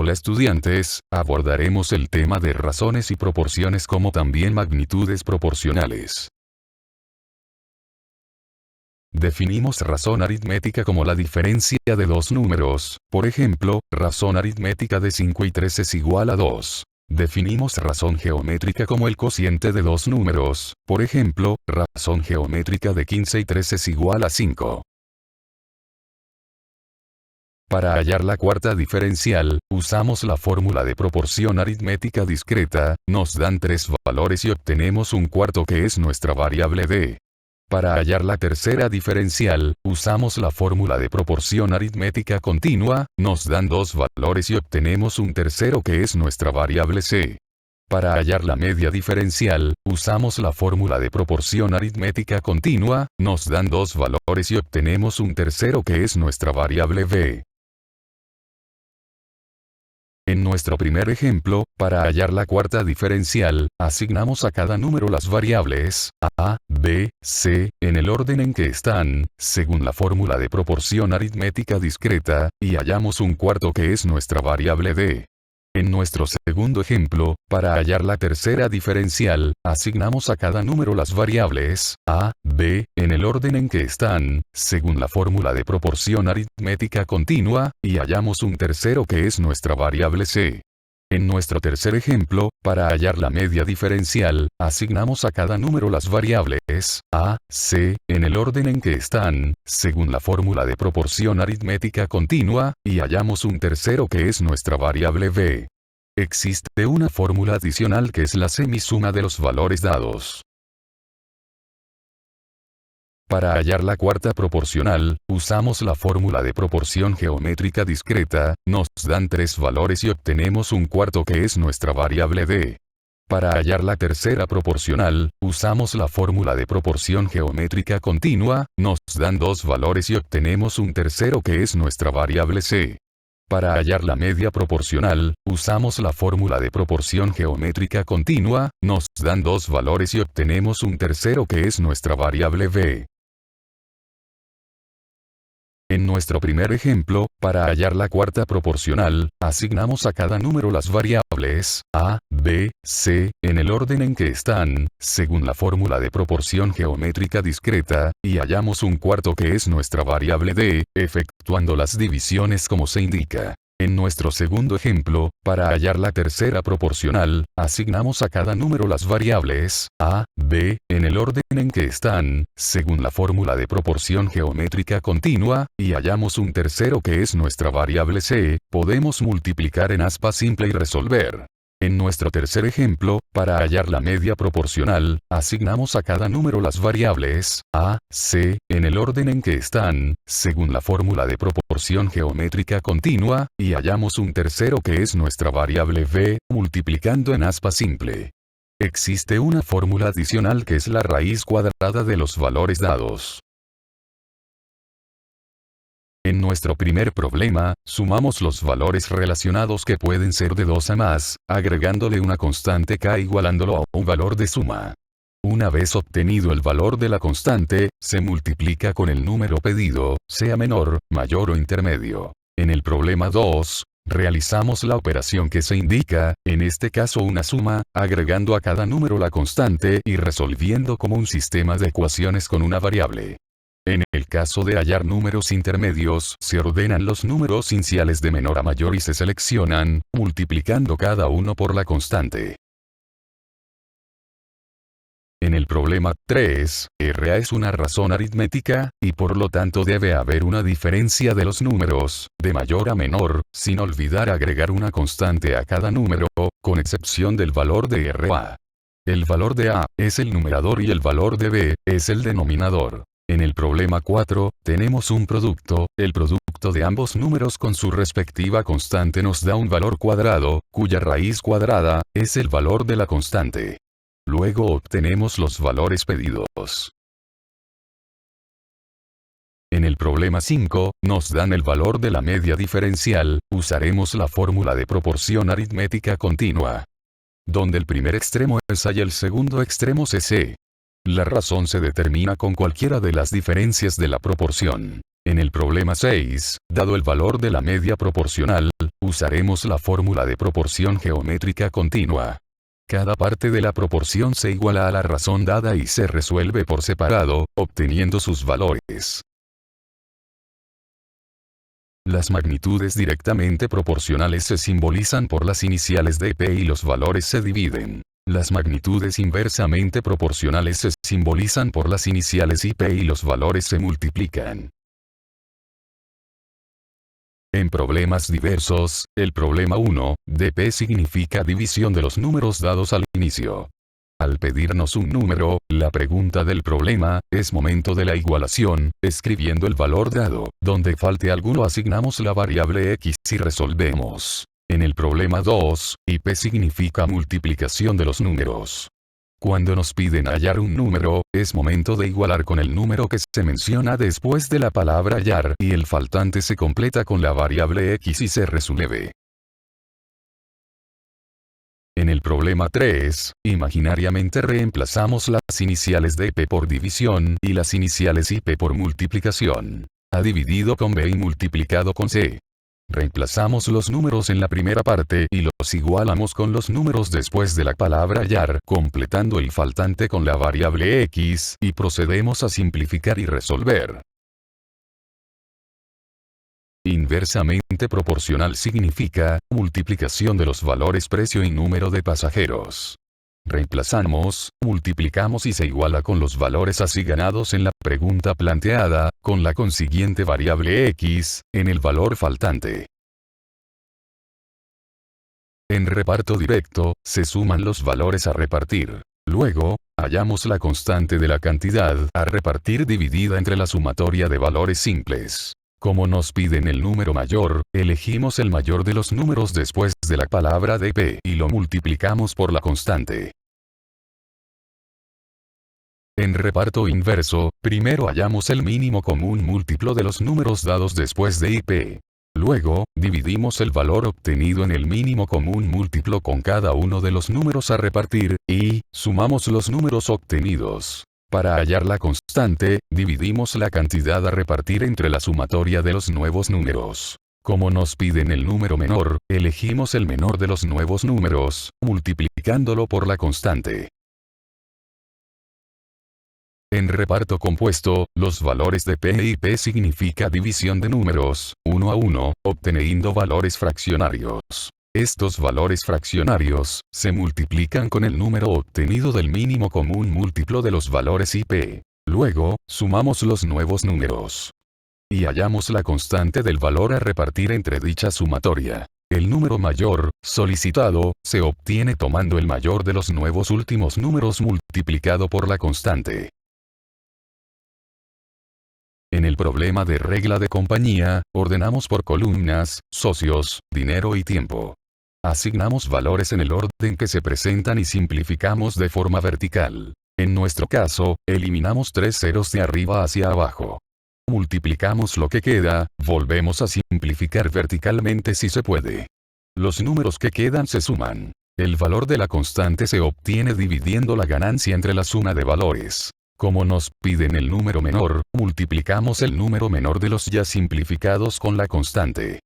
Hola estudiantes, abordaremos el tema de razones y proporciones como también magnitudes proporcionales. Definimos razón aritmética como la diferencia de dos números, por ejemplo, razón aritmética de 5 y 3 es igual a 2. Definimos razón geométrica como el cociente de dos números, por ejemplo, razón geométrica de 15 y 3 es igual a 5. Para hallar la cuarta diferencial, usamos la fórmula de proporción aritmética discreta, nos dan tres valores y obtenemos un cuarto que es nuestra variable d. Para hallar la tercera diferencial, usamos la fórmula de proporción aritmética continua, nos dan dos valores y obtenemos un tercero que es nuestra variable c. Para hallar la media diferencial, usamos la fórmula de proporción aritmética continua, nos dan dos valores y obtenemos un tercero que es nuestra variable v. En nuestro primer ejemplo, para hallar la cuarta diferencial, asignamos a cada número las variables a, b, c, en el orden en que están, según la fórmula de proporción aritmética discreta, y hallamos un cuarto que es nuestra variable d. En nuestro segundo ejemplo, para hallar la tercera diferencial, asignamos a cada número las variables a, b, en el orden en que están, según la fórmula de proporción aritmética continua, y hallamos un tercero que es nuestra variable c. En nuestro tercer ejemplo, para hallar la media diferencial, asignamos a cada número las variables a, c, en el orden en que están, según la fórmula de proporción aritmética continua, y hallamos un tercero que es nuestra variable v. Existe una fórmula adicional que es la semisuma de los valores dados. Para hallar la cuarta proporcional, usamos la fórmula de proporción geométrica discreta, nos dan tres valores y obtenemos un cuarto que es nuestra variable d. Para hallar la tercera proporcional, usamos la fórmula de proporción geométrica continua, nos dan dos valores y obtenemos un tercero que es nuestra variable c. Para hallar la media proporcional, usamos la fórmula de proporción geométrica continua, nos dan dos valores y obtenemos un tercero que es nuestra variable v. En nuestro primer ejemplo, para hallar la cuarta proporcional, asignamos a cada número las variables a, b, c, en el orden en que están, según la fórmula de proporción geométrica discreta, y hallamos un cuarto que es nuestra variable d, efectuando las divisiones como se indica. En nuestro segundo ejemplo, para hallar la tercera proporcional, asignamos a cada número las variables a, b, en el orden en que están, según la fórmula de proporción geométrica continua, y hallamos un tercero que es nuestra variable c, podemos multiplicar en aspa simple y resolver. En nuestro tercer ejemplo, para hallar la media proporcional, asignamos a cada número las variables a, c, en el orden en que están, según la fórmula de proporción geométrica continua, y hallamos un tercero que es nuestra variable v, multiplicando en aspa simple. Existe una fórmula adicional que es la raíz cuadrada de los valores dados. En nuestro primer problema, sumamos los valores relacionados que pueden ser de 2 a más, agregándole una constante k igualándolo a un valor de suma. Una vez obtenido el valor de la constante, se multiplica con el número pedido, sea menor, mayor o intermedio. En el problema 2, realizamos la operación que se indica, en este caso una suma, agregando a cada número la constante y resolviendo como un sistema de ecuaciones con una variable. En el caso de hallar números intermedios, se ordenan los números iniciales de menor a mayor y se seleccionan, multiplicando cada uno por la constante. En el problema 3, RA es una razón aritmética, y por lo tanto debe haber una diferencia de los números, de mayor a menor, sin olvidar agregar una constante a cada número, con excepción del valor de RA. El valor de A es el numerador y el valor de B es el denominador. En el problema 4, tenemos un producto, el producto de ambos números con su respectiva constante nos da un valor cuadrado, cuya raíz cuadrada es el valor de la constante. Luego obtenemos los valores pedidos. En el problema 5, nos dan el valor de la media diferencial, usaremos la fórmula de proporción aritmética continua, donde el primer extremo es A y el segundo extremo es C. La razón se determina con cualquiera de las diferencias de la proporción. En el problema 6, dado el valor de la media proporcional, Usaremos la fórmula de proporción geométrica continua. Cada parte de la proporción se iguala a la razón dada y se resuelve por separado, obteniendo sus valores. Las magnitudes directamente proporcionales se simbolizan por las iniciales de P y los valores se dividen. Las magnitudes inversamente proporcionales se simbolizan por las iniciales IP y los valores se multiplican. En problemas diversos, el problema 1, de P significa división de los números dados al inicio. Al pedirnos un número, la pregunta del problema, es momento de la igualación, escribiendo el valor dado, donde falte alguno asignamos la variable X y resolvemos. En el problema 2, IP significa multiplicación de los números. Cuando nos piden hallar un número, es momento de igualar con el número que se menciona después de la palabra hallar y el faltante se completa con la variable X y se resuelve. En el problema 3, imaginariamente reemplazamos las iniciales de P por división y las iniciales IP por multiplicación. A dividido con B y multiplicado con C. Reemplazamos los números en la primera parte y los igualamos con los números después de la palabra hallar, completando el faltante con la variable X, y procedemos a simplificar y resolver. Inversamente proporcional significa multiplicación de los valores precio y número de pasajeros. Reemplazamos, multiplicamos y se iguala con los valores así ganados en la pregunta planteada, con la consiguiente variable X, en el valor faltante. En reparto directo, se suman los valores a repartir. Luego, hallamos la constante de la cantidad a repartir dividida entre la sumatoria de valores simples. Como nos piden el número mayor, elegimos el mayor de los números después de la palabra de P y lo multiplicamos por la constante. En reparto inverso, primero hallamos el mínimo común múltiplo de los números dados después de IP. Luego, dividimos el valor obtenido en el mínimo común múltiplo con cada uno de los números a repartir, y sumamos los números obtenidos. Para hallar la constante, dividimos la cantidad a repartir entre la sumatoria de los nuevos números. Como nos piden el número menor, elegimos el menor de los nuevos números, multiplicándolo por la constante. En reparto compuesto, los valores de P y P significa división de números, 1 a 1, obteniendo valores fraccionarios. Estos valores fraccionarios se multiplican con el número obtenido del mínimo común múltiplo de los valores IP. Luego, sumamos los nuevos números. Y hallamos la constante del valor a repartir entre dicha sumatoria. El número mayor, solicitado, se obtiene tomando el mayor de los nuevos últimos números multiplicado por la constante. En el problema de regla de compañía, ordenamos por columnas, socios, dinero y tiempo. Asignamos valores en el orden que se presentan y simplificamos de forma vertical. En nuestro caso, eliminamos 3 ceros de arriba hacia abajo. Multiplicamos lo que queda, volvemos a simplificar verticalmente si se puede. Los números que quedan se suman. El valor de la constante se obtiene dividiendo la ganancia entre la suma de valores. Como nos piden el número menor, multiplicamos el número menor de los ya simplificados con la constante.